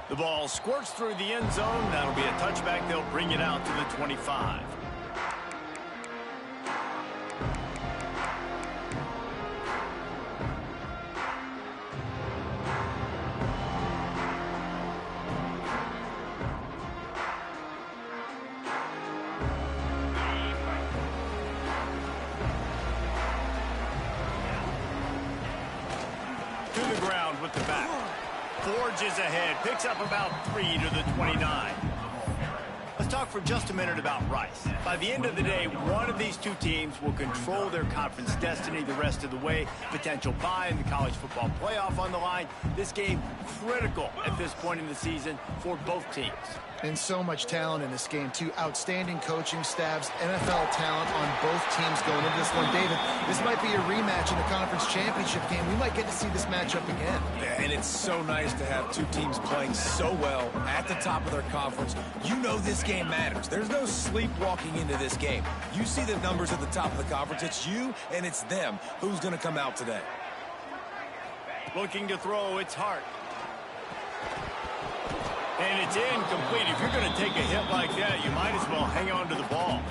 The ball squirts through the end zone. That'll be a touchback. They'll bring it out to the 25. To the ground with the back. Forges ahead, picks up about 3 to the 29. Let's talk for just a minute about Rice. By the end of the day, one of these two teams will control their conference destiny the rest of the way. Potential bye in the college football playoff on the line. This game critical at this point in the season for both teams. And so much talent in this game, too. Outstanding coaching staffs, NFL talent on both teams going into this one. David, this might be a rematch in the conference championship game. We might get to see this matchup again. Yeah, and it's so nice to have two teams playing so well at the top of their conference. You know this game matters. There's no sleepwalking into this game. You see the numbers at the top of the conference. It's you and it's them. Who's going to come out today? Looking to throw, it's Hart. And it's incomplete. If you're going to take a hit like that, you might as well hang on to the ball.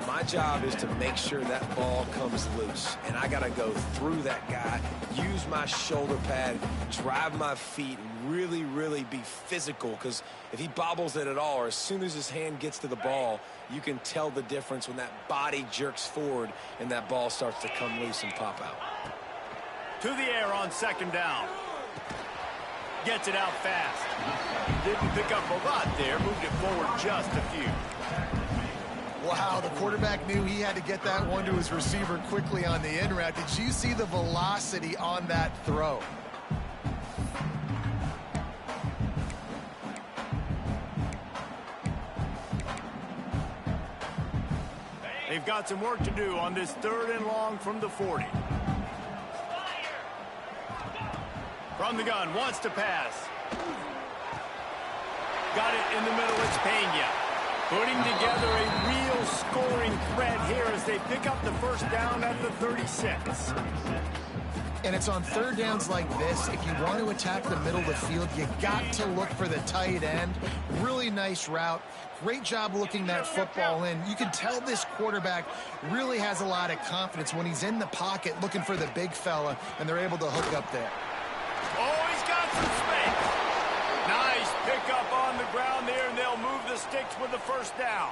My job is to make sure that ball comes loose. And I got to go through that guy, use my shoulder pad, drive my feet, really, really be physical. Because if he bobbles it at all, or as soon as his hand gets to the ball, you can tell the difference when that body jerks forward and that ball starts to come loose and pop out. To the air on second down. Gets it out fast. Didn't pick up a lot there. Moved it forward just a few. Wow, the quarterback knew he had to get that one to his receiver quickly on the in route. Did you see the velocity on that throw? They've got some work to do on this 3rd and long from the 40. From the gun, wants to pass. Got it in the middle, it's Pena. Putting together a real scoring threat here as they pick up the first down at the 36. And it's on 3rd downs like this. If you want to attack the middle of the field, you got to look for the tight end. Really nice route. Great job looking that football in. You can tell this quarterback really has a lot of confidence when he's in the pocket looking for the big fella, and they're able to hook up there. Oh, he's got some space. Nice pickup on the ground there, and they'll move the sticks with the first down.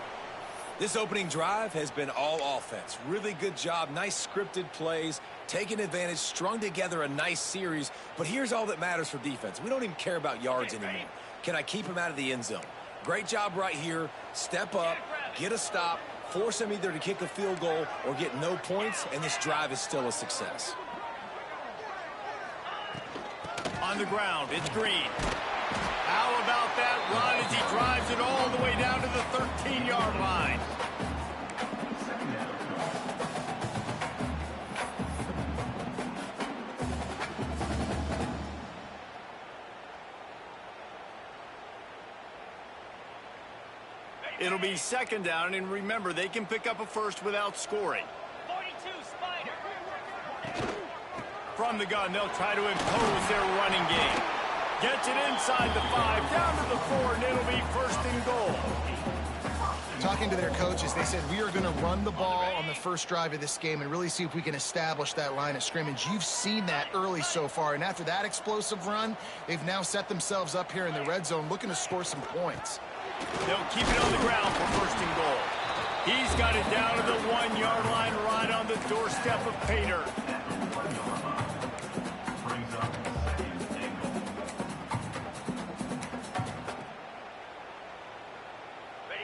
This opening drive has been all offense. Really good job. Nice scripted plays, taking advantage, strung together a nice series. But here's all that matters for defense. We don't even care about yards anymore. Can I keep him out of the end zone? Great job right here. Step up, get a stop, force him either to kick a field goal or get no points, and this drive is still a success. On the ground, it's Green. How about that run as he drives it all the way down to the 13-yard line? It'll be 2nd down, and remember, they can pick up a first without scoring. 42, Spider. From the gun, they'll try to impose their running game. Gets it inside the 5, down to the 4, and it'll be 1st and goal. Talking to their coaches, they said, we are going to run the ball on the first drive of this game and really see if we can establish that line of scrimmage. You've seen that early so far, and after that explosive run, they've now set themselves up here in the red zone looking to score some points. They'll keep it on the ground for 1st and goal. He's got it down to the 1-yard line, right on the doorstep of Pater.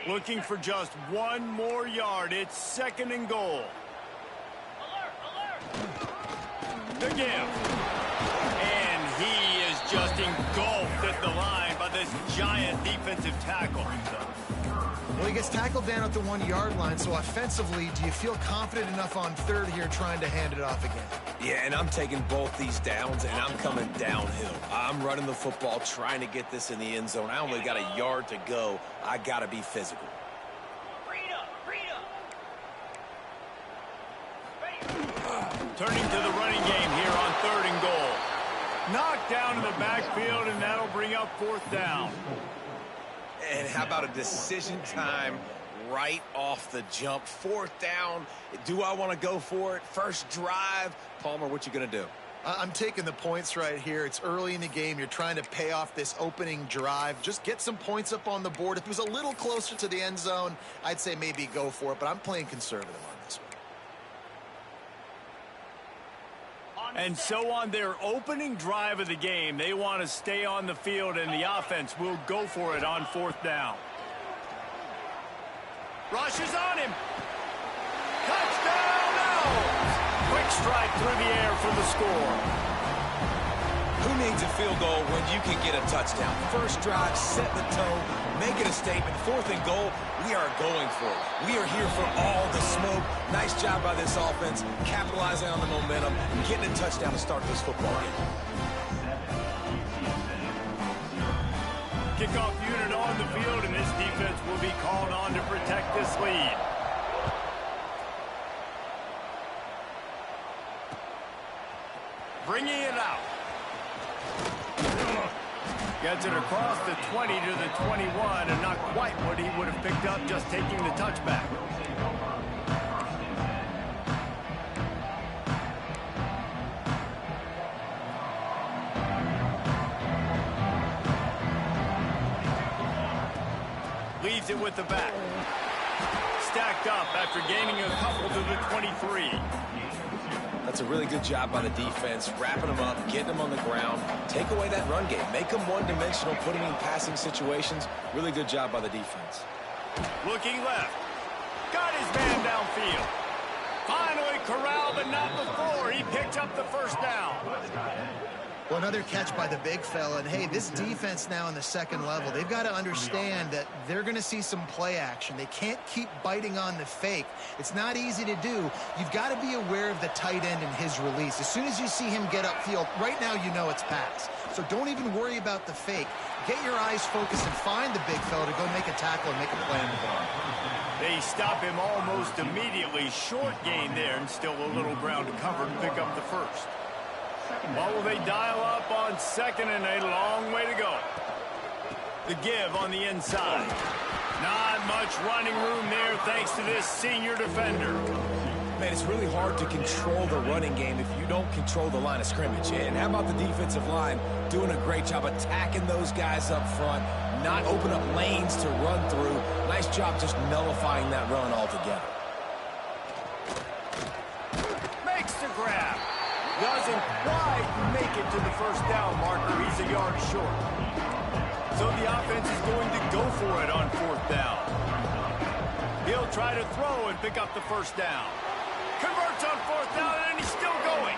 Looking for just 1 more yard. It's 2nd and goal. The give. And he is just engulfed at the line by this giant defensive tackle. Well, he gets tackled down at the 1-yard line, so offensively, do you feel confident enough on 3rd here trying to hand it off again? Yeah, and I'm taking both these downs, and I'm coming downhill. I'm running the football, trying to get this in the end zone. I only got a yard to go. I got to be physical. Turning to the running game here on 3rd and goal. Knocked down in the backfield, and that'll bring up 4th down. And how about a decision time right off the jump? 4th down. Do I want to go for it? First drive. Palmer, what you going to do? I'm taking the points right here. It's early in the game. You're trying to pay off this opening drive. Just get some points up on the board. If it was a little closer to the end zone, I'd say maybe go for it, but I'm playing conservative on this one. And so on their opening drive of the game, they want to stay on the field, and the offense will go for it on 4th down. Rushes on him. Touchdown, no! Quick strike through the air for the score. Who needs a field goal when you can get a touchdown? First drive, set the tone, make it a statement. 4th and goal, we are going for it. We are here for all the smoke. Nice job by this offense, capitalizing on the momentum, and getting a touchdown to start this football game. Kickoff unit on the field, and this defense will be called on to protect this lead. Bringing it out. Gets it across the 20 to the 21, and not quite what he would have picked up just taking the touchback. Leaves it with the back. Stacked up after gaining a couple to the 23. That's a really good job by the defense, wrapping them up, getting them on the ground. Take away that run game. Make them one-dimensional, putting in passing situations. Really good job by the defense. Looking left. Got his man downfield. Finally corralled, but not before. He picked up the 1st down. Well, another catch by the big fella. And, hey, this defense now in the 2nd level, they've got to understand that they're going to see some play action. They can't keep biting on the fake. It's not easy to do. You've got to be aware of the tight end and his release. As soon as you see him get upfield, right now you know it's pass. So don't even worry about the fake. Get your eyes focused and find the big fella to go make a tackle and make a play on the ball. They stop him almost immediately. Short gain there, and still a little ground to cover to pick up the 1st. What will they dial up on 2nd, and a long way to go? The give on the inside. Not much running room there thanks to this senior defender. Man, it's really hard to control the running game if you don't control the line of scrimmage. And how about the defensive line doing a great job attacking those guys up front, not open up lanes to run through. Nice job just nullifying that run altogether. Makes the grab. Doesn't quite make it to the 1st down marker. He's a yard short. So the offense is going to go for it on 4th down. He'll try to throw and pick up the 1st down. Converts on 4th down, and he's still going.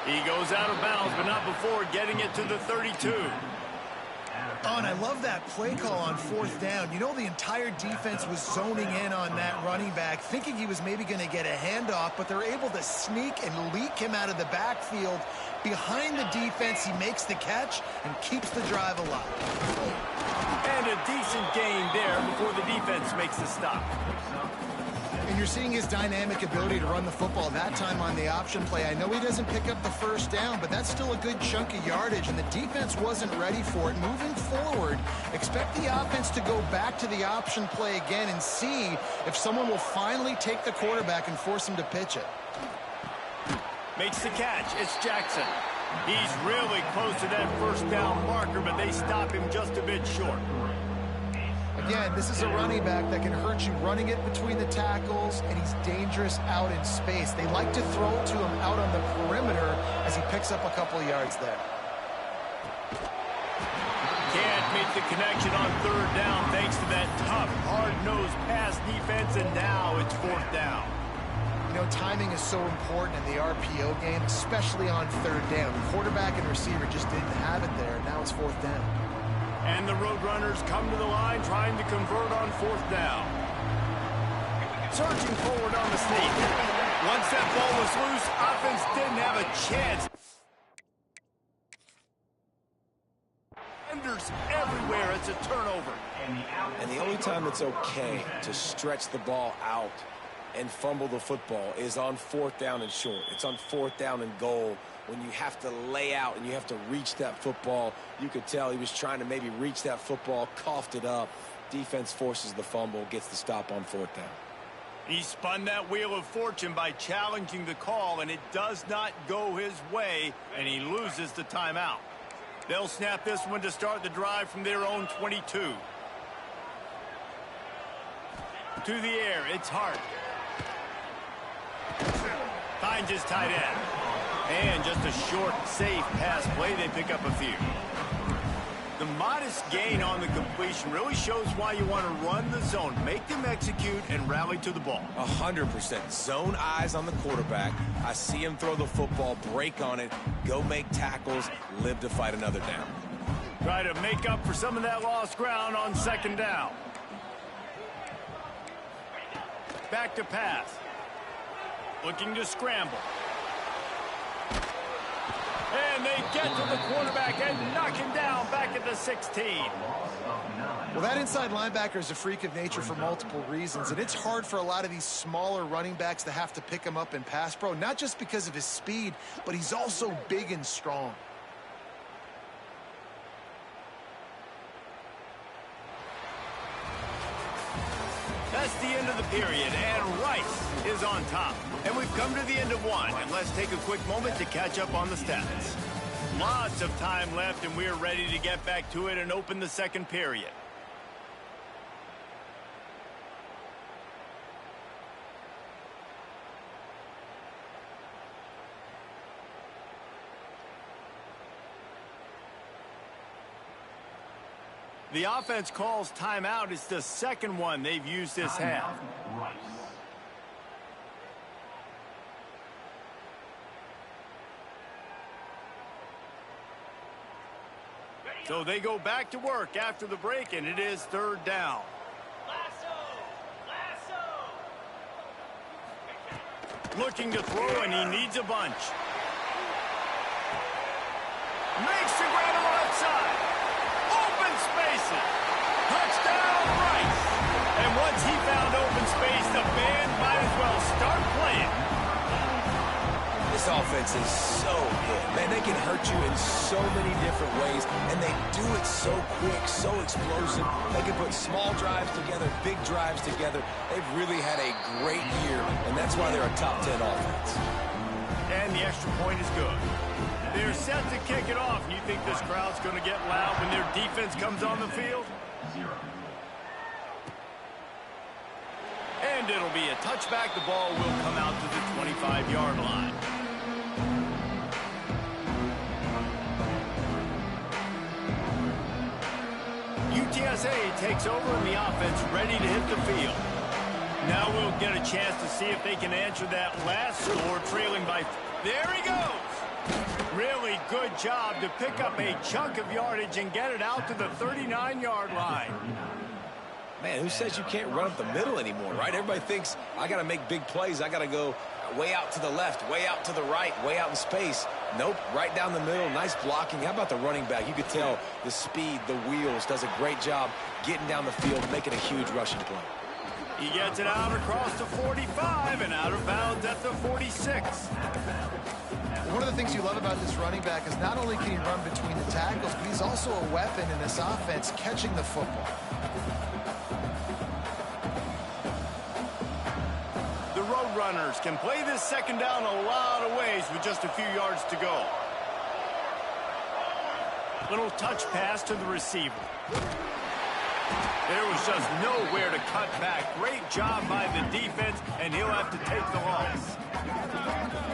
He goes out of bounds, but not before getting it to the 32. Oh, and I love that play call on 4th down. You know, the entire defense was zoning in on that running back, thinking he was maybe going to get a handoff, but they're able to sneak and leak him out of the backfield. Behind the defense, he makes the catch and keeps the drive alive. And a decent gain there before the defense makes the stop. And you're seeing his dynamic ability to run the football that time on the option play. I know he doesn't pick up the 1st down, but that's still a good chunk of yardage, and the defense wasn't ready for it. Moving forward, expect the offense to go back to the option play again and see if someone will finally take the quarterback and force him to pitch it. Makes the catch. It's Jackson. He's really close to that 1st down marker, but they stop him just a bit short. Again, this is a running back that can hurt you running it between the tackles, and he's dangerous out in space. They like to throw it to him out on the perimeter as he picks up a couple of yards there. Can't make the connection on 3rd down thanks to that tough, hard-nosed pass defense, and now it's 4th down. You know, timing is so important in the RPO game, especially on 3rd down. The quarterback and receiver just didn't have it there. Now it's 4th down. And the Roadrunners come to the line trying to convert on 4th down. Surging forward on the sneak. Once that ball was loose, offense didn't have a chance. Defenders everywhere. It's a turnover. And the only time it's okay to stretch the ball out and fumble the football is on 4th down and short. It's on 4th down and goal when you have to lay out and you have to reach that football. You could tell he was trying to maybe reach that football, coughed it up. Defense forces the fumble, gets the stop on 4th down. He spun that wheel of fortune by challenging the call, and it does not go his way, and he loses the timeout. They'll snap this one to start the drive from their own 22. To the air, it's Hart. Finds his tight end. And just a short, safe pass play, they pick up a few. The modest gain on the completion really shows why you want to run the zone. Make them execute and rally to the ball. 100%. Zone eyes on the quarterback. I see him throw the football, break on it, go make tackles, live to fight another down. Try to make up for some of that lost ground on 2nd down. Back to pass. Looking to scramble. And they get to the quarterback and knock him down back at the 16. Well, that inside linebacker is a freak of nature for multiple reasons, and it's hard for a lot of these smaller running backs to have to pick him up in pass pro, not just because of his speed, but he's also big and strong. That's the end of the period, and Rice is on top. And we've come to the end of one, and let's take a quick moment to catch up on the stats. Lots of time left, and we're ready to get back to it and open the 2nd period. The offense calls timeout. It's the 2nd one they've used this half. So they go back to work after the break, and it is 3rd down. Looking to throw, and he needs a bunch. Makes the grab on the left side. Open spaces. Touchdown, Rice. And once he found open space, the band might as well start playing. This offense is so good. Man, they can hurt you in so many different ways, and they do it so quick, so explosive. They can put small drives together, big drives together. They've really had a great year, and that's why they're a top 10 offense. And the extra point is good. They're set to kick it off. You think this crowd's going to get loud when their defense comes on the field? And it'll be a touchback. The ball will come out to the 25-yard line. UTSA takes over and the offense ready to hit the field. Now we'll get a chance to see if they can answer that last score, trailing by... There he goes! Really good job to pick up a chunk of yardage and get it out to the 39-yard line. Man, who says you can't run up the middle anymore, right? Everybody thinks, I got to make big plays. I got to go way out to the left, way out to the right, way out in space. Nope, right down the middle, nice blocking. How about the running back? You could tell the speed, the wheels, does a great job getting down the field, making a huge rushing play. He gets it out across the 45 and out of bounds at the 46. One of the things you love about this running back is not only can he run between the tackles, but he's also a weapon in this offense catching the football. The Roadrunners can play this 2nd down a lot of ways with just a few yards to go. Little touch pass to the receiver. There was just nowhere to cut back. Great job by the defense, and he'll have to take the loss.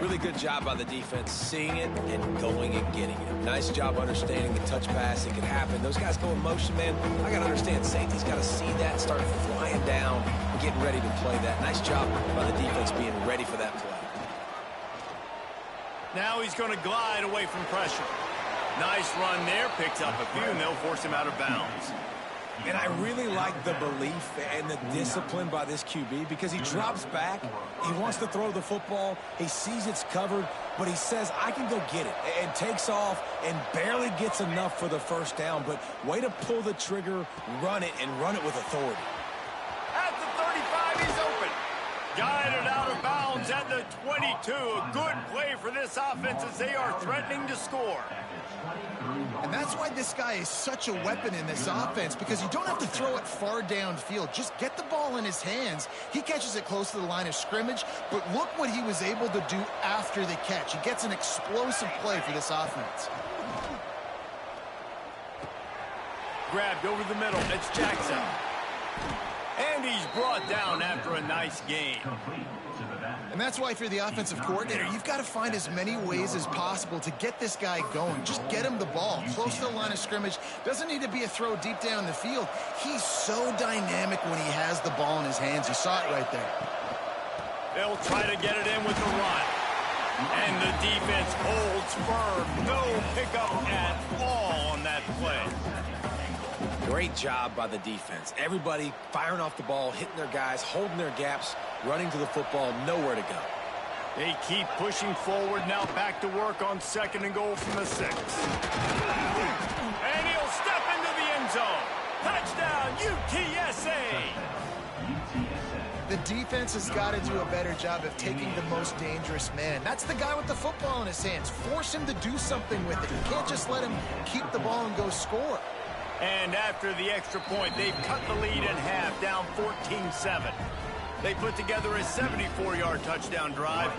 Really good job by the defense, seeing it and going and getting it. Nice job understanding the touch pass. It could happen. Those guys go in motion, man. I got to understand, safety's got to see that and start flying down and getting ready to play that. Nice job by the defense being ready for that play. Now he's going to glide away from pressure. Nice run there. Picks up a few, and they'll force him out of bounds. And I really like the belief and the discipline by this QB because he drops back, he wants to throw the football, he sees it's covered, but he says, I can go get it, and takes off and barely gets enough for the 1st down, but way to pull the trigger, run it, and run it with authority. At the 35, he's open. Guided out of bounds at the 20. 22. A good play for this offense as they are threatening to score. And that's why this guy is such a weapon in this offense, because you don't have to throw it far downfield. Just get the ball in his hands. He catches it close to the line of scrimmage, but look what he was able to do after the catch. He gets an explosive play for this offense. Grabbed over the middle. It's Jackson. And he's brought down after a nice gain. And that's why if you're the offensive coordinator, you've got to find as many ways as possible to get this guy going. Just get him the ball close to the line of scrimmage. Doesn't need to be a throw deep down the field. He's so dynamic when he has the ball in his hands. You saw it right there. They'll try to get it in with the run. And the defense holds firm. No pickup at all on that play. Great job by the defense. Everybody firing off the ball, hitting their guys, holding their gaps, running to the football, nowhere to go. They keep pushing forward, now back to work on 2nd and goal from the 6. And he'll step into the end zone. Touchdown, UTSA! The defense has got to do a better job of taking the most dangerous man. That's the guy with the football in his hands. Force him to do something with it. You can't just let him keep the ball and go score. And after the extra point, they've cut the lead in half, down 14-7. They put together a 74-yard touchdown drive,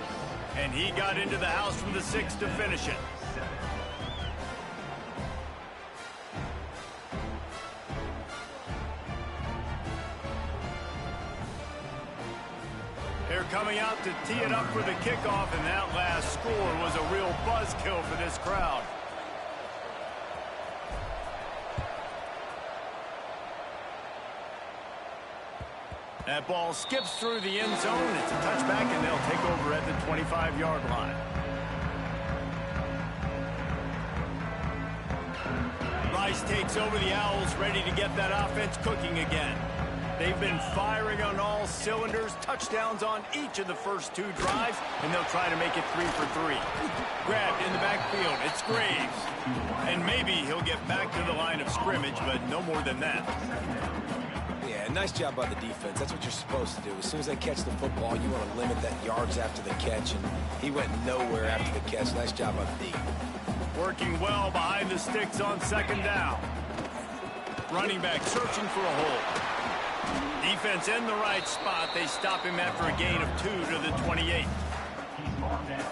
and he got into the house from the 6 to finish it. They're coming out to tee it up for the kickoff, and that last score was a real buzzkill for this crowd. That ball skips through the end zone. It's a touchback, and they'll take over at the 25-yard line. Rice takes over the Owls, ready to get that offense cooking again. They've been firing on all cylinders, touchdowns on each of the first 2 drives, and they'll try to make it 3 for 3. Grabbed in the backfield, it's Graves. And maybe he'll get back to the line of scrimmage, but no more than that. Yeah, nice job by the defense. That's what you're supposed to do. As soon as they catch the football, you want to limit that yards after the catch, and he went nowhere after the catch. Nice job by the D. Working well behind the sticks on 2nd down. Running back searching for a hole. Defense in the right spot. They stop him after a gain of 2 to the 28.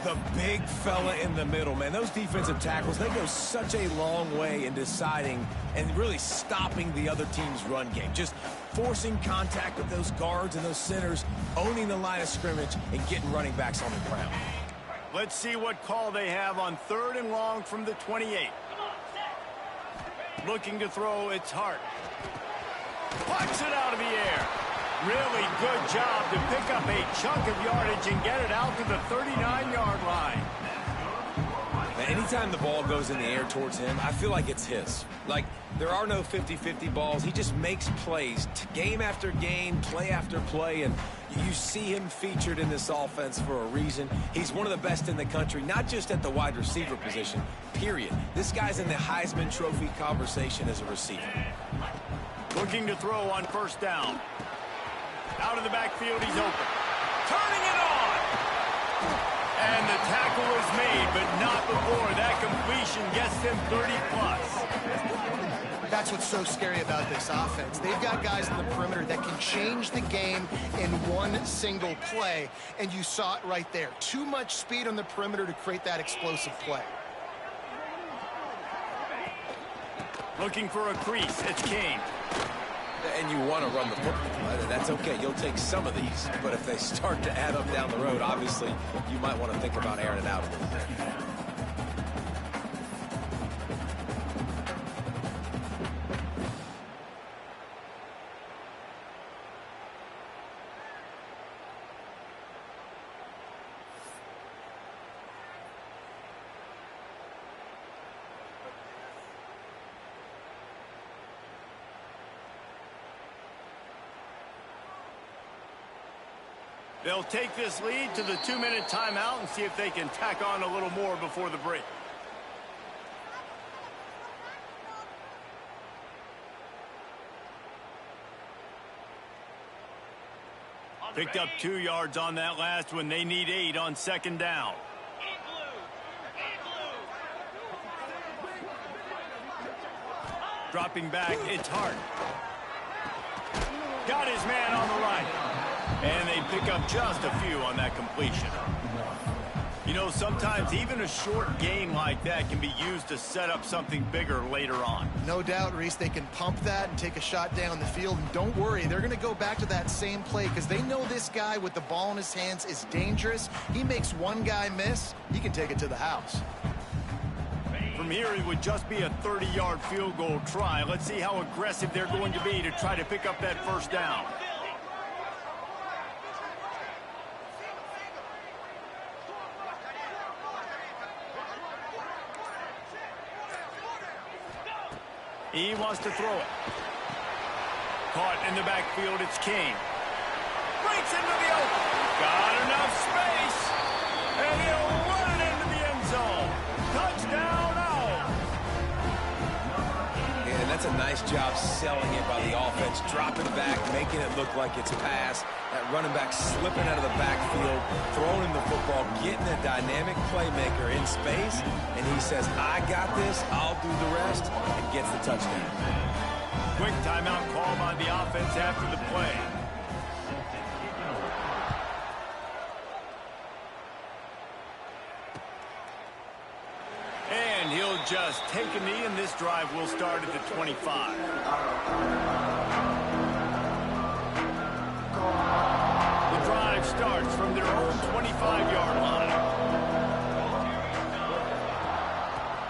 The big fella in the middle, man. Those defensive tackles, they go such a long way in deciding and really stopping the other team's run game. Just forcing contact with those guards and those centers, owning the line of scrimmage, and getting running backs on the ground. Let's see what call they have on 3rd and long from the 28. Looking to throw, it's Hart. Plucks it out of the air. Really good job to pick up a chunk of yardage and get it out to the 39-yard line. Man, anytime the ball goes in the air towards him, I feel like it's his. Like, there are no 50-50 balls. He just makes plays, game after game, play after play, and you see him featured in this offense for a reason. He's one of the best in the country, not just at the wide receiver position, period. This guy's in the Heisman Trophy conversation as a receiver. Looking to throw on 1st down. Out of the backfield, he's open. Turning it on! And the tackle is made, but not before that completion gets him 30+. That's what's so scary about this offense. They've got guys in the perimeter that can change the game in one single play, and you saw it right there. Too much speed on the perimeter to create that explosive play. Looking for a crease, it's King. And you want to run the football. That's okay. You'll take some of these. But if they start to add up down the road, obviously, you might want to think about airing it out a little bit. They'll take this lead to the 2-minute timeout and see if they can tack on a little more before the break. Picked up 2 yards on that last one. They need 8 on second down. Dropping back, it's Hart. Got his man on the right. And they pick up just a few on that completion. You know, sometimes even a short game like that can be used to set up something bigger later on. No doubt, Reese, they can pump that and take a shot down the field. And don't worry, they're going to go back to that same play because they know this guy with the ball in his hands is dangerous. He makes one guy miss, he can take it to the house. From here, it would just be a 30-yard field goal try. Let's see how aggressive they're going to be to try to pick up that first down. He wants to throw it. Caught in the backfield, it's King. Breaks into the open. Got enough space. And he'll run it into the end zone. Touchdown, Owl. Yeah, and that's a nice job selling it by the offense. Dropping back, making it look like it's a pass. That running back slipping out of the backfield, throwing in the football, getting a dynamic playmaker in space, and he says, I got this, I'll do the rest, and gets the touchdown. Quick timeout call by the offense after the play. And he'll just take a knee, and this drive will start at the 25. The drive starts from their own 25-yard line.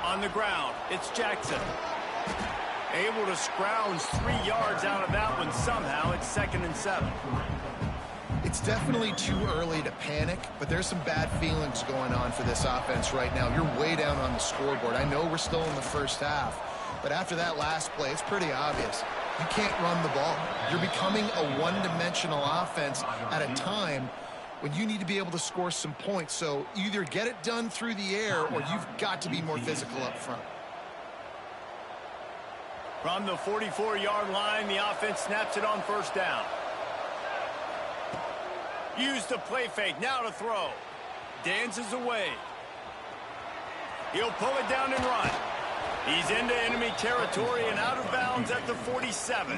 On the ground, it's Jackson. Able to scrounge 3 yards out of that one somehow. It's 2nd and 7. It's definitely too early to panic, but there's some bad feelings going on for this offense right now. You're way down on the scoreboard. I know we're still in the first half, but after that last play, it's pretty obvious. You can't run the ball. You're becoming a one-dimensional offense at a time when you need to be able to score some points. So either get it done through the air or you've got to be more physical up front. From the 44-yard line, the offense snaps it on first down. Use the play fake, now to throw. Dances away. He'll pull it down and run. He's into enemy territory and out of bounds at the 47.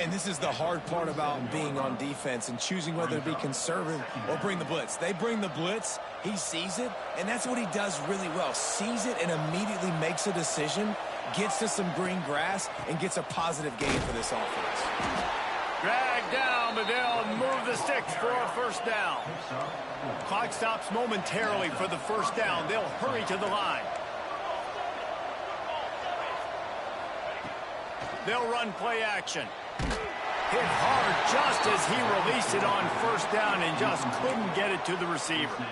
And this is the hard part about being on defense and choosing whether to be conservative or bring the blitz. They bring the blitz, he sees it, and that's what he does really well. Sees it and immediately makes a decision, gets to some green grass, and gets a positive gain for this offense. Dragged down, but they'll move the sticks for a first down. Clock stops momentarily for the first down. They'll hurry to the line. They'll run play action. Hit hard just as he released it on first down and just couldn't get it to the receiver.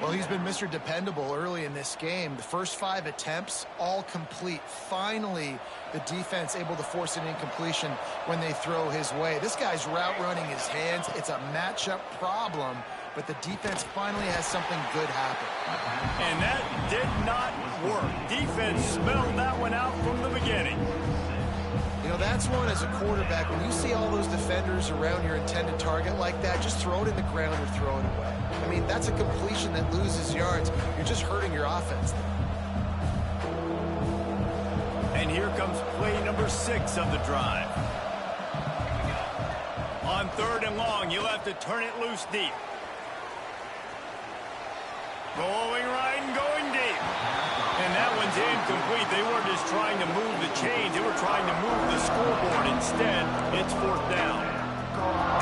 Well, he's been Mr. Dependable early in this game. The first 5 attempts, all complete. Finally, the defense able to force an incompletion when they throw his way. This guy's route running his hands. It's a matchup problem, but the defense finally has something good happen. And that did not work. Defense smelled that one out from the beginning. You know, that's one as a quarterback, when you see all those defenders around your intended target like that, just throw it in the ground or throw it away. I mean, that's a completion that loses yards. You're just hurting your offense. And here comes play number 6 of the drive. On 3rd and long, you'll have to turn it loose deep. Going right and going deep. And that one's incomplete. They weren't just trying to move the chains. They were trying to move the scoreboard. Instead, it's 4th down.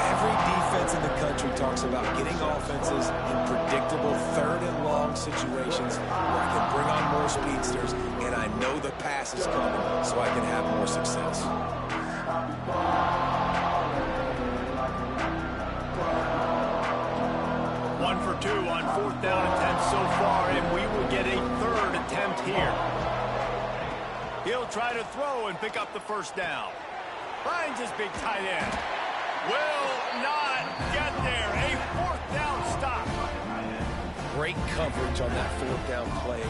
Every defense in the country talks about getting offenses in predictable 3rd and long situations where I can bring on more speedsters, and I know the pass is coming, so I can have more success. 1 for 2 on 4th down attempts so far, and we will get a 3rd attempt here. He'll try to throw and pick up the first down. Finds his big tight end. Will not get there. A 4th down stop. great coverage on that fourth down play.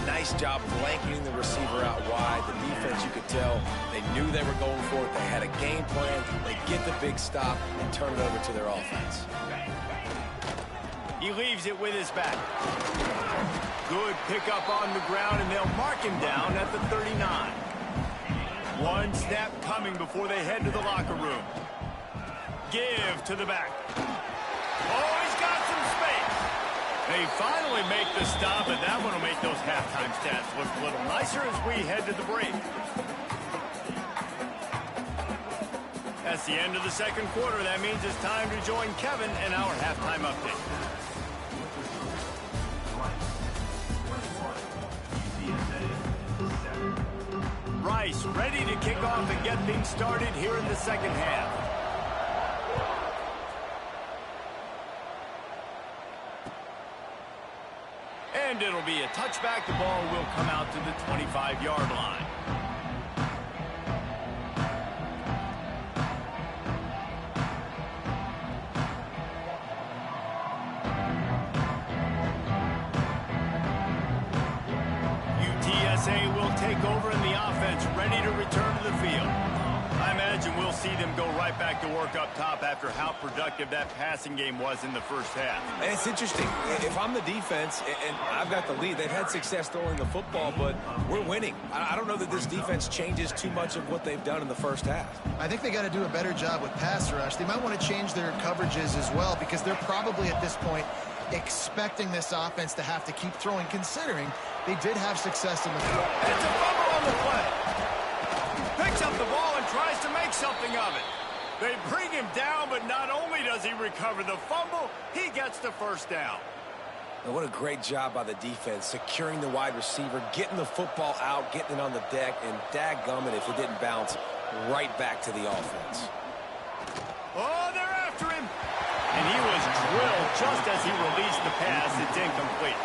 Nice job blanketing the receiver out wide. The defense, you could tell, they knew they were going for it. They had a game plan. They get the big stop and turn it over to their offense. He leaves it with his back. Good pickup on the ground, and they'll mark him down at the 39. One snap coming before they head to the locker room. Give to the back. Oh, he's got some space. They finally make the stop, and that one will make those halftime stats look a little nicer as we head to the break. That's the end of the second quarter. That means it's time to join Kevin and our halftime update. Rice ready to kick off and get things started here in the second half. And it'll be a touchback. The ball will come out to the 25-yard line. UTSA will take over in the offense, ready to return to the field. I imagine we'll see them go right back to work up top after how productive that passing game was in the first half. And it's interesting. If I'm the defense and I've got the lead, they've had success throwing the football, but we're winning. I don't know that this defense changes too much of what they've done in the first half. I think they got to do a better job with pass rush. They might want to change their coverages as well, because they're probably at this point expecting this offense to have to keep throwing, considering they did have success in the field. It's a fumble on the play. Picks up the ball and tries to make something of it. They bring him down, but not only does he recover the fumble, he gets the first down. And what a great job by the defense, securing the wide receiver, getting the football out, getting it on the deck, and dadgummit if it didn't bounce right back to the offense. Oh, they're after him. And he was drilled just as he released the pass. It's incomplete.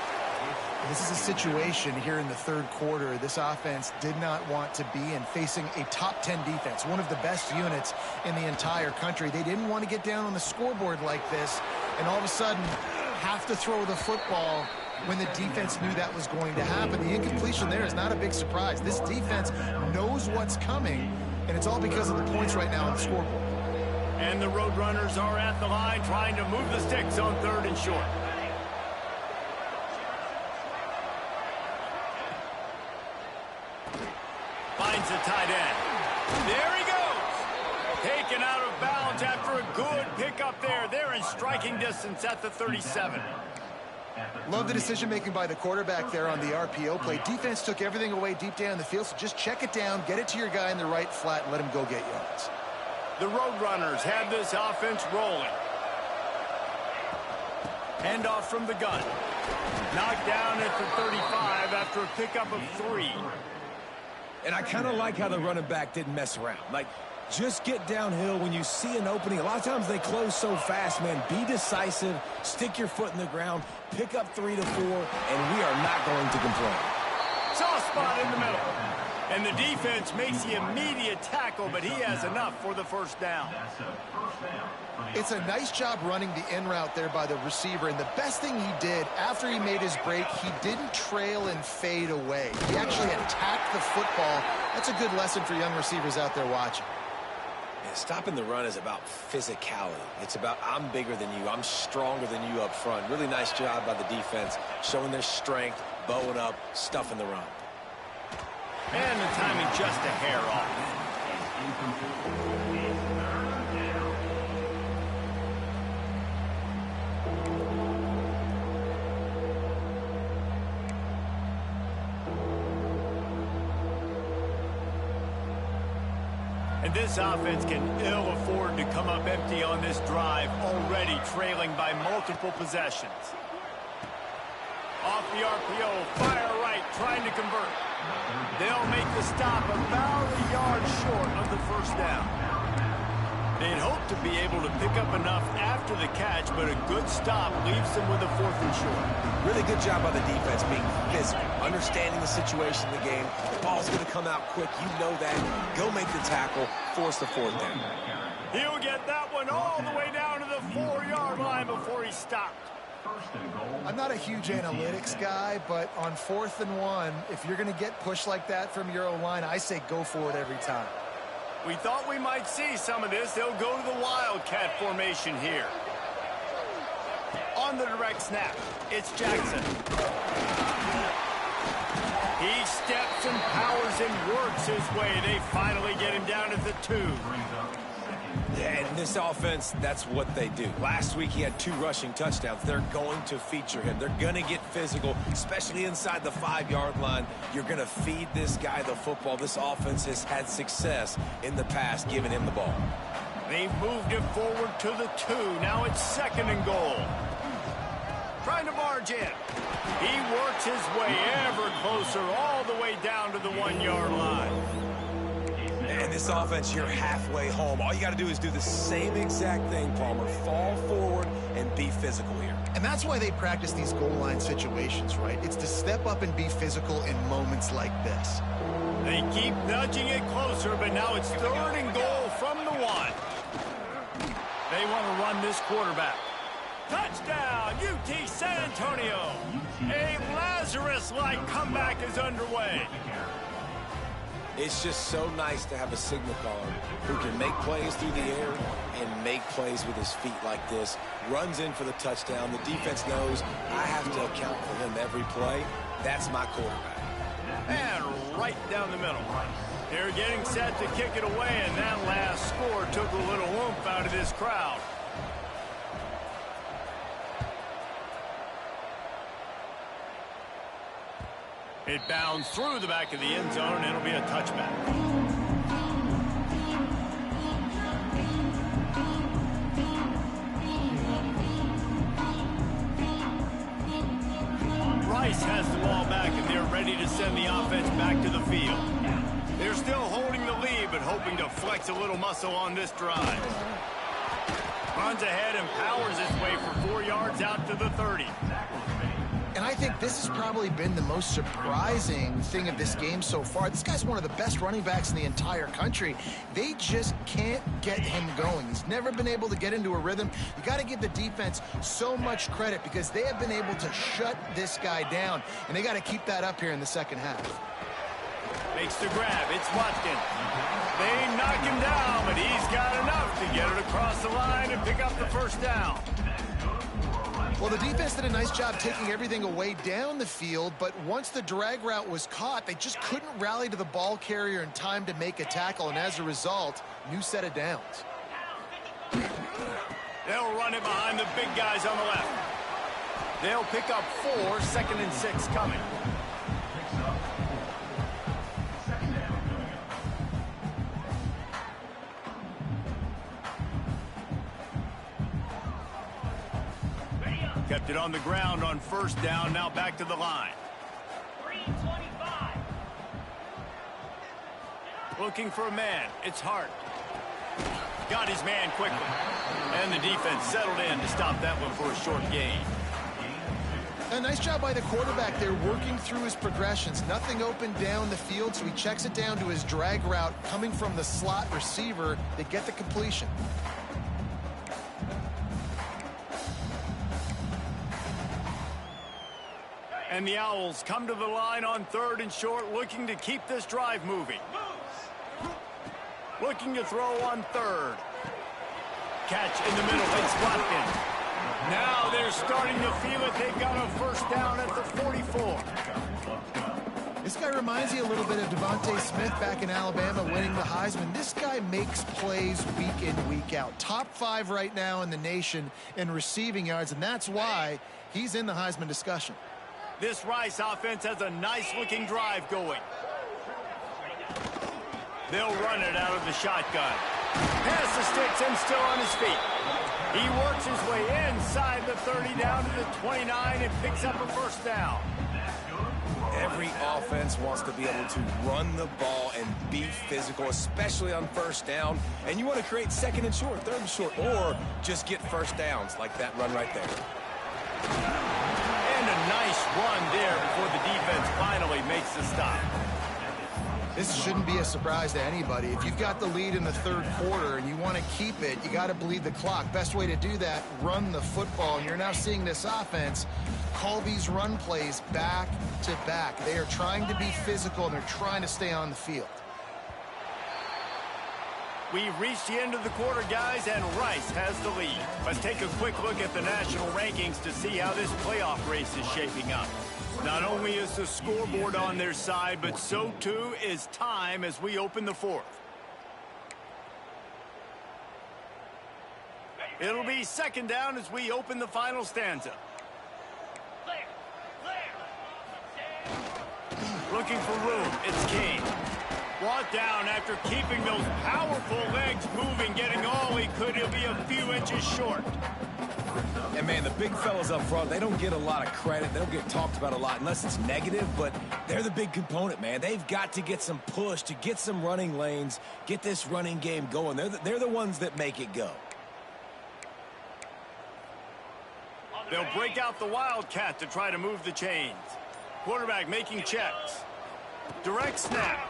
This is a situation here in the third quarter this offense did not want to be in, facing a top 10 defense, one of the best units in the entire country. They didn't want to get down on the scoreboard like this and all of a sudden have to throw the football when the defense knew that was going to happen. The incompletion there is not a big surprise. This defense knows what's coming, and it's all because of the points right now on the scoreboard. And the Roadrunners are at the line trying to move the sticks on third and short. Finds the tight end. There he goes. Taken out of bounds after a good pickup there. They're in striking distance at the 37. Love the decision-making by the quarterback there on the RPO play. Defense took everything away deep down the field, so just check it down, get it to your guy in the right flat, and let him go get yards. The Roadrunners have this offense rolling. Handoff from the gun. Knocked down at the 35 after a pickup of 3. And I kind of like how the running back didn't mess around. Like, just get downhill when you see an opening. A lot of times they close so fast, man. Be decisive, stick your foot in the ground, pick up 3 to 4, and we are not going to complain. Soft spot in the middle. And the defense makes the immediate tackle, but he has enough for the first down. It's a nice job running the in route there by the receiver, and the best thing he did after he made his break, he didn't trail and fade away. He actually attacked the football. That's a good lesson for young receivers out there watching. Yeah, stopping the run is about physicality. It's about I'm bigger than you, I'm stronger than you up front. Really nice job by the defense, showing their strength, bowing up, stuffing the run. And the timing just a hair off. And this offense can ill afford to come up empty on this drive, already trailing by multiple possessions. Off the RPO, fire right, trying to convert. They'll make the stop about a yard short of the first down. They'd hope to be able to pick up enough after the catch, but a good stop leaves them with a 4th and short. Really good job by the defense being physical, understanding the situation in the game. The ball's going to come out quick. You know that. Go make the tackle, force the 4th down. He'll get that one all the way down to the 4-yard line before he stopped. I'm not a huge analytics guy, but on 4th and 1, if you're going to get pushed like that from your O-line, I say go for it every time. We thought we might see some of this. They'll go to the Wildcat formation here. On the direct snap, it's Jackson. He steps and powers and works his way. They finally get him down at the 2. Yeah, and this offense, that's what they do. Last week he had 2 rushing touchdowns. They're going to feature him. They're going to get physical, especially inside the 5-yard line. You're going to feed this guy the football. This offense has had success in the past giving him the ball. They've moved it forward to the 2. Now it's 2nd and goal. Trying to barge in. He works his way ever closer all the way down to the 1-yard line. And this offense, you're halfway home. All you got to do is do the same exact thing, Palmer. Fall forward and be physical here. And that's why they practice these goal line situations, right? It's to step up and be physical in moments like this. They keep nudging it closer, but now it's 3rd and goal from the 1. They want to run this quarterback. Touchdown, UT San Antonio. A Lazarus-like comeback is underway. It's just so nice to have a signal caller who can make plays through the air and make plays with his feet like this. Runs in for the touchdown. The defense knows I have to account for him every play. That's my quarterback. And right down the middle. They're getting set to kick it away, and that last score took a little oomph out of this crowd. It bounds through the back of the end zone, and it'll be a touchback. Rice has the ball back, and they're ready to send the offense back to the field. They're still holding the lead, but hoping to flex a little muscle on this drive. Runs ahead and powers his way for 4 yards out to the 30. And I think this has probably been the most surprising thing of this game so far. This guy's one of the best running backs in the entire country. They just can't get him going. He's never been able to get into a rhythm. You got to give the defense so much credit because they have been able to shut this guy down, and they got to keep that up here in the 2nd half. Makes the grab. It's Watkins. They knock him down, but he's got enough to get it across the line and pick up the 1st down. Well, the defense did a nice job taking everything away down the field, but once the drag route was caught, they just couldn't rally to the ball carrier in time to make a tackle, and as a result, new set of downs. They'll run it behind the big guys on the left. They'll pick up 4, 2nd and 6 coming. Kept it on the ground on 1st down, now back to the line. 325. Looking for a man, it's Hart. Got his man quickly. And the defense settled in to stop that one for a short gain. A nice job by the quarterback there working through his progressions. Nothing open down the field, so he checks it down to his drag route coming from the slot receiver. They get the completion. And the Owls come to the line on 3rd and short, looking to keep this drive moving. Looking to throw on 3rd. Catch in the middle, it's Watkins. Now they're starting to feel it. They've got a 1st down at the 44. This guy reminds you a little bit of Devontae Smith back in Alabama winning the Heisman. This guy makes plays week in, week out. Top 5 right now in the nation in receiving yards, and that's why he's in the Heisman discussion. This Rice offense has a nice-looking drive going. They'll run it out of the shotgun. Pass the sticks and still on his feet. He works his way inside the 30 down to the 29 and picks up a 1st down. Every offense wants to be able to run the ball and be physical, especially on 1st down. And you want to create 2nd and short, 3rd and short, or just get 1st downs like that run right there. And a nice run there before the defense finally makes the stop. This shouldn't be a surprise to anybody. If you've got the lead in the third quarter and you want to keep it, you got to bleed the clock. Best way to do that, run the football. And you're now seeing this offense call these run plays back to back. They are trying to be physical, and they're trying to stay on the field. We've reached the end of the quarter, guys, and Rice has the lead. Let's take a quick look at the national rankings to see how this playoff race is shaping up. Not only is the scoreboard on their side, but so too is time as we open the fourth. It'll be second down as we open the final stanza. Looking for room, it's King. Brought down after keeping those powerful legs moving, getting all he could. He'll be a few inches short. And, man, the big fellas up front, they don't get a lot of credit. They don't get talked about a lot unless it's negative, but they're the big component, man. They've got to get some push, to get some running lanes, get this running game going. They're the ones that make it go. They'll break out the Wildcat to try to move the chains. Quarterback making checks. Direct snap.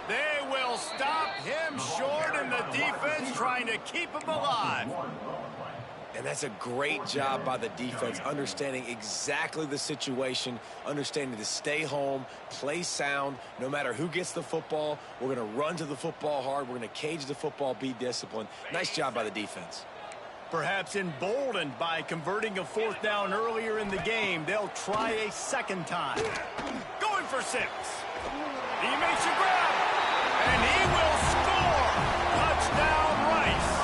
They will stop him short, and the defense trying to keep him alive. And that's a great job by the defense, understanding exactly the situation, understanding to stay home, play sound. No matter who gets the football, we're going to run to the football hard. We're going to cage the football, be disciplined. Nice job by the defense. Perhaps emboldened by converting a fourth down earlier in the game, they'll try a second time. Going for 6. He makes a grab, and he will score. Touchdown, Rice.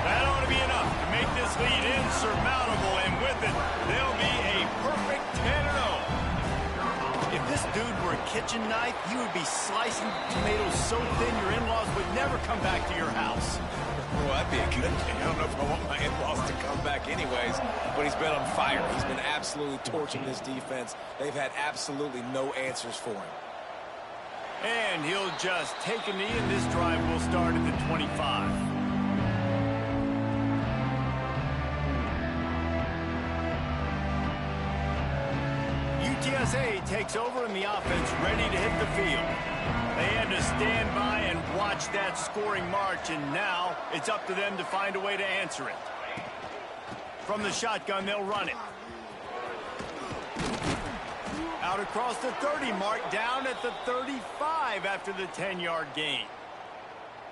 That ought to be enough to make this lead insurmountable, and with it, they'll be a perfect 10-0. If this dude were a kitchen knife, he would be slicing tomatoes so thin your in-laws would never come back to your house. Well, that'd be a good thing. I don't know if I want my in-laws to come back anyways, but he's been on fire. He's been absolutely torching this defense. They've had absolutely no answers for him. And he'll just take a knee, and this drive will start at the 25. UTSA takes over, and the offense ready to hit the field. They had to stand by and watch that scoring march, and now it's up to them to find a way to answer it. From the shotgun, they'll run it. Out across the 30 mark, down at the 35 after the 10-yard gain.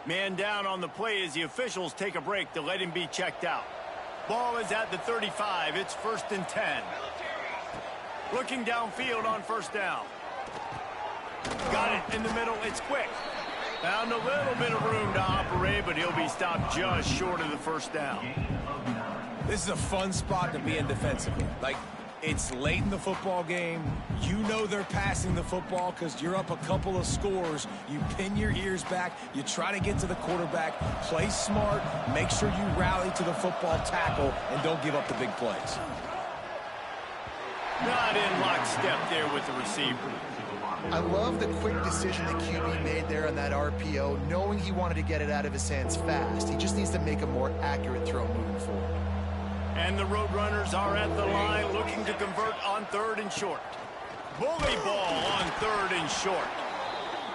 Man down on the play as the officials take a break to let him be checked out. Ball is at the 35. It's 1st and 10. Looking downfield on first down. Got it in the middle. It's quick. Found a little bit of room to operate, but he'll be stopped just short of the first down. This is a fun spot to be in defensively. Like, it's late in the football game. You know they're passing the football because you're up a couple of scores. You pin your ears back. You try to get to the quarterback. Play smart. Make sure you rally to the football tackle and don't give up the big plays. Not in lockstep there with the receiver. I love the quick decision the QB made there on that RPO, knowing he wanted to get it out of his hands fast. He just needs to make a more accurate throw moving forward. And the Roadrunners are at the line looking to convert on 3rd and short. Bully ball on 3rd and short.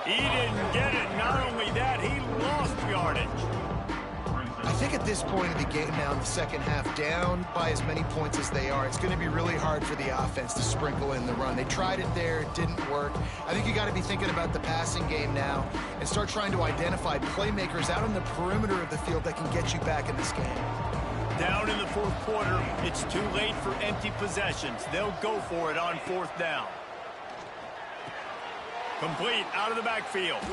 He didn't get it. Not only that, he lost yardage. I think at this point in the game now in the second half, down by as many points as they are, it's going to be really hard for the offense to sprinkle in the run. They tried it there. It didn't work. I think you got to be thinking about the passing game now and start trying to identify playmakers out on the perimeter of the field that can get you back in this game. Down in the 4th quarter, it's too late for empty possessions. They'll go for it on 4th down. Complete out of the backfield.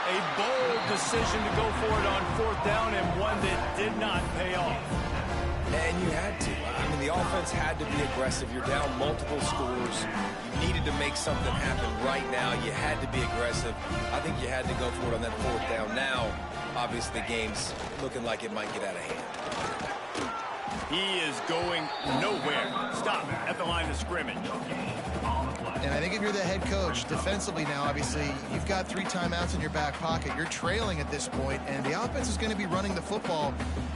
A bold decision to go for it on 4th down, and one that did not pay off. And you had to. I mean, the offense had to be aggressive. You're down multiple scores. You needed to make something happen right now. You had to be aggressive. I think you had to go for it on that 4th down. Now, obviously, the game's looking like it might get out of hand. He is going nowhere. Stop at the line of scrimmage. And I think if you're the head coach, defensively now, obviously, you've got 3 timeouts in your back pocket. You're trailing at this point, and the offense is going to be running the football,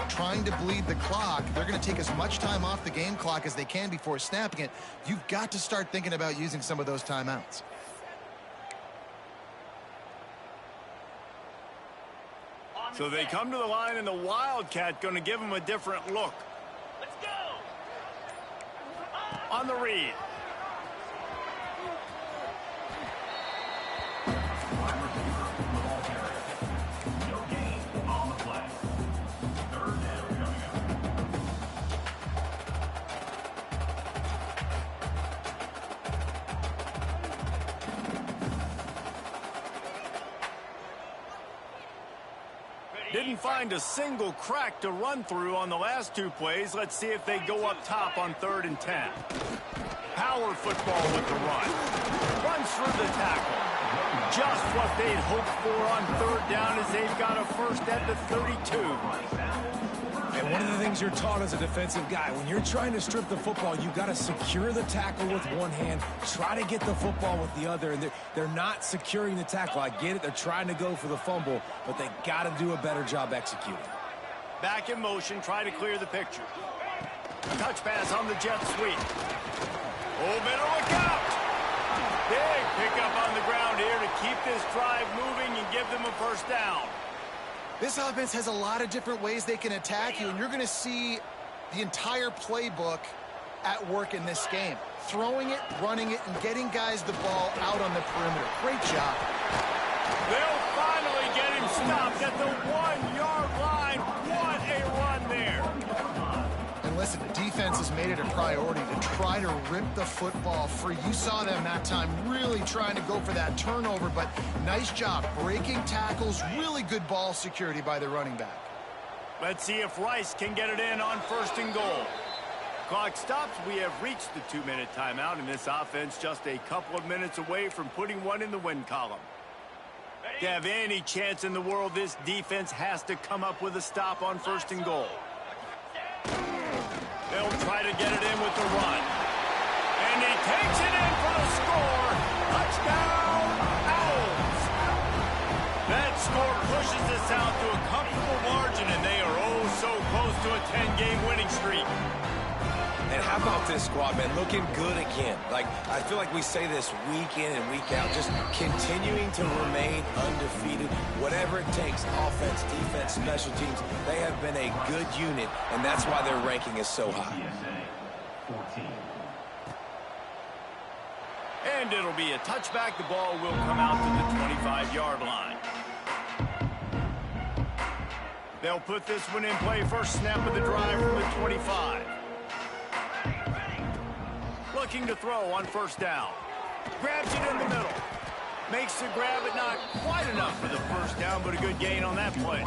trying to bleed the clock. They're going to take as much time off the game clock as they can before snapping it. You've got to start thinking about using some of those timeouts. So they come to the line, and the Wildcat going to give them a different look. Let's go. On the read. Didn't find a single crack to run through on the last 2 plays. Let's see if they go up top on 3rd and 10. Power football with the run. Runs through the tackle. Just what they'd hoped for on 3rd down as they've got a first at the 32. And one of the things you're taught as a defensive guy, when you're trying to strip the football, you've got to secure the tackle with one hand, try to get the football with the other, and they're not securing the tackle. I get it, they're trying to go for the fumble, but they got to do a better job executing. Back in motion, try to clear the picture. Touch pass on the jet sweep. Oh, better look out! Big pickup on the ground here to keep this drive moving and give them a first down. This offense has a lot of different ways they can attack you, and you're going to see the entire playbook at work in this game. Throwing it, running it, and getting guys the ball out on the perimeter. Great job. They'll finally get him stopped at the 1-yard line. What a run there. And listen, the defense has made it a priority to try to rip the football free. You saw them that time really trying to go for that turnover, but nice job breaking tackles. Really good ball security by the running back. Let's see if Rice can get it in on 1st and goal. Clock stops. We have reached the 2-minute timeout, and this offense just a couple of minutes away from putting one in the win column. To have any chance in the world, this defense has to come up with a stop on 1st and goal. They'll try to get it in with the run. And he takes it in for the score. Touchdown, Owls. That score pushes us out to a comfortable margin, and they are oh so close to a 10-game winning streak. And how about this squad, man? Looking good again. Like, I feel like we say this week in and week out, just continuing to remain undefeated. Whatever it takes, offense, defense, special teams, they have been a good unit, and that's why their ranking is so high. And it'll be a touchback. The ball will come out to the 25-yard line. They'll put this one in play. First snap of the drive from the 25. Looking to throw on 1st down. Grabs it in the middle. Makes the grab, but not quite enough for the first down, but a good gain on that play.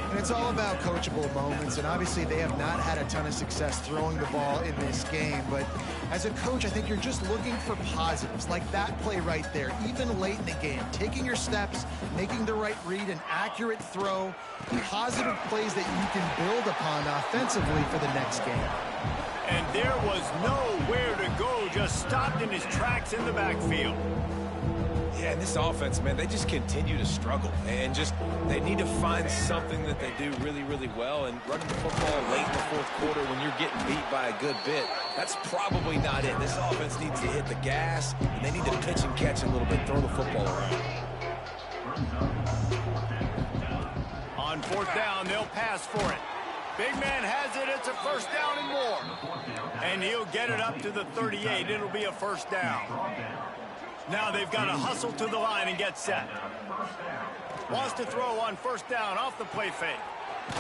And it's all about coachable moments, and obviously they have not had a ton of success throwing the ball in this game. But as a coach, I think you're just looking for positives, like that play right there, even late in the game. Taking your steps, making the right read, an accurate throw, positive plays that you can build upon offensively for the next game. And there was nowhere to go, just stopped in his tracks in the backfield. Yeah, and this offense, man, they just continue to struggle. And just, they need to find something that they do really, really well. And running the football late in the 4th quarter when you're getting beat by a good bit, that's probably not it. This offense needs to hit the gas, and they need to pitch and catch a little bit, throw the football around. On 4th down, they'll pass for it. Big man has it. It's a first down and more. And he'll get it up to the 38. It'll be a first down. Now they've got to hustle to the line and get set. Wants to throw on 1st down off the play fake.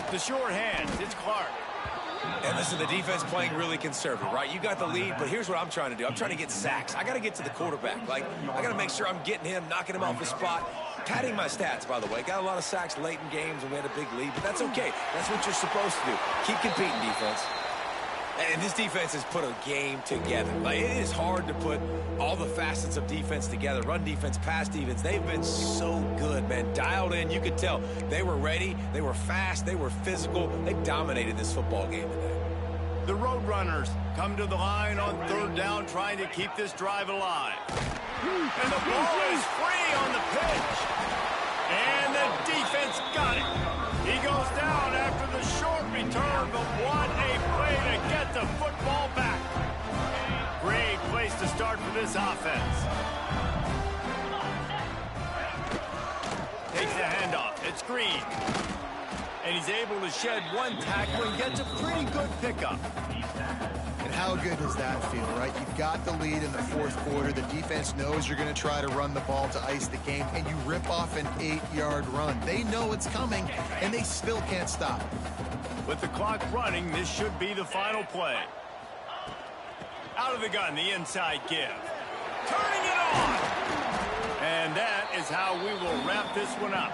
The short hands. It's Clark. And listen, the defense playing really conservative, right? You got the lead, but here's what I'm trying to do. I'm trying to get sacks. I got to get to the quarterback. Like, I got to make sure I'm getting him, knocking him off the spot. Padding my stats, by the way. Got a lot of sacks late in games and we had a big lead, but that's okay. That's what you're supposed to do. Keep competing, defense. And this defense has put a game together. Like, it is hard to put all the facets of defense together. Run defense, pass defense. They've been so good, man. Dialed in. You could tell. They were ready. They were fast. They were physical. They dominated this football game today. The Roadrunners come to the line on third down, trying to keep this drive alive. And the ball is free on the pitch. And the defense got it. He goes down after the short return, but what a play to get the football back. Great place to start for this offense. Takes the handoff. It's Green. And he's able to shed one tackle and gets a pretty good pickup. And how good does that feel, right? You've got the lead in the fourth quarter. The defense knows you're going to try to run the ball to ice the game, and you rip off an 8-yard run. They know it's coming, and they still can't stop it. With the clock running, this should be the final play. Out of the gun, the inside give. Turning it on! And that is how we will wrap this one up.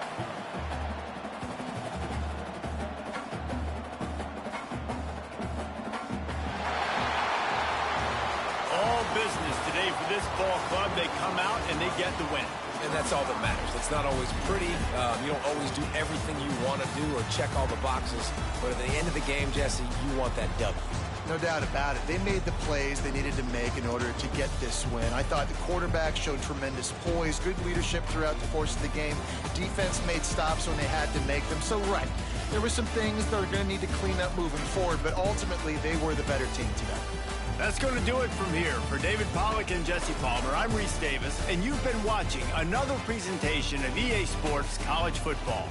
Business today for this ball club. They come out and they get the win. And that's all that matters. It's not always pretty. You don't always do everything you want to do or check all the boxes. But at the end of the game, Jesse, you want that W. No doubt about it. They made the plays they needed to make in order to get this win. I thought the quarterback showed tremendous poise, good leadership throughout the course of the game. Defense made stops when they had to make them. So, right, there were some things that are going to need to clean up moving forward, but ultimately they were the better team today. That's going to do it from here. For David Pollack and Jesse Palmer, I'm Reese Davis, and you've been watching another presentation of EA Sports College Football.